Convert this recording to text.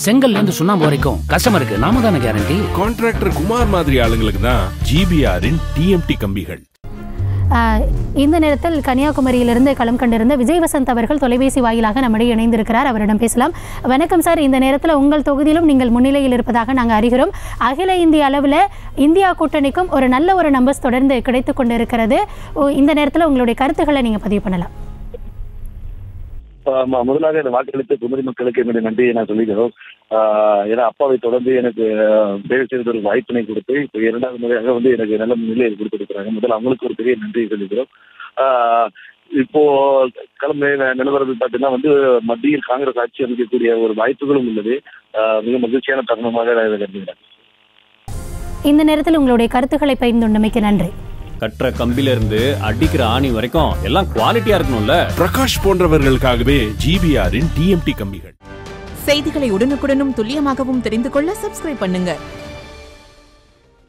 செங்கல்ல இருந்து சுண்ணாம்பு வரைக்கும் கஸ்டமருக்கு நாம தானே கேரண்டி. கான்ட்ராக்டர் குமார் மாதிரி ஆளுங்களுக்கு தான் ஜிபிஆரின் டிஎம்டி கம்பிகள். இந்த நேரத்தில் கன்னியாகுமரியிலிருந்து களம் கண்டிருந்த விஜய் வசந்த் அவர்கள் தொலைபேசி வாயிலாக நம்மிடையே இணைந்திருக்கிறார். அவரிடம் பேசலாம். வணக்கம் சார். இந்த நேரத்தில் உங்கள் தொகுதியிலும் நீங்கள் முன்னிலையில் இருப்பதாக நாங்கள் அறிகிறோம். அகில இந்திய அளவில் இந்தியா கூட்டணிக்கும் ஒரு நல்ல ஒரு நம்பர்ஸ் தொடர்ந்து கிடைத்து கொண்டிருக்கிறது. இந்த நேரத்தில் உங்களுடைய கருத்துக்களை நீங்கள் பதிவு பண்ணலாம். முதலாக இந்த வாக்களித்த குமரி மக்களுக்கு என்னுடைய நன்றியை நான் சொல்லிக்கிறோம். ஏன்னா அப்பாவை தொடர்ந்து எனக்கு சேவை செய்த ஒரு வாய்ப்பினை கொடுத்து இப்போ 2வது முறையாக எனக்கு நல்ல நிலையை கொடுத்துருக்கிறாங்க. முதல்ல அவங்களுக்கு ஒரு பெரிய நன்றியை சொல்லிக்கிறோம். இப்போ கிளம்பி நிலவரத்தில் பார்த்தீங்கன்னா மத்தியில் காங்கிரஸ் ஆட்சி அமைக்கக்கூடிய ஒரு வாய்ப்புகளும் உள்ளது. மிக மகிழ்ச்சியான தருணமாக கருதுகிறேன். இந்த நேரத்தில் உங்களுடைய கருத்துக்களை பகிர்ந்துள்ளமைக்கு நன்றி. கற்ற கம்பில இருந்து அடிக்கிற ஆணி வரைக்கும் எல்லாம் குவாலிட்டியா இருக்கணும்ல. பிரகாஷ் போன்றவர்களுக்காகவே ஜிபிஆரின் டிஎம்டி கம்பிகள். செய்திகளை உடனுக்குடனும் துல்லியமாகவும் தெரிந்து கொள்ள சப்ஸ்கிரைப் பண்ணுங்க.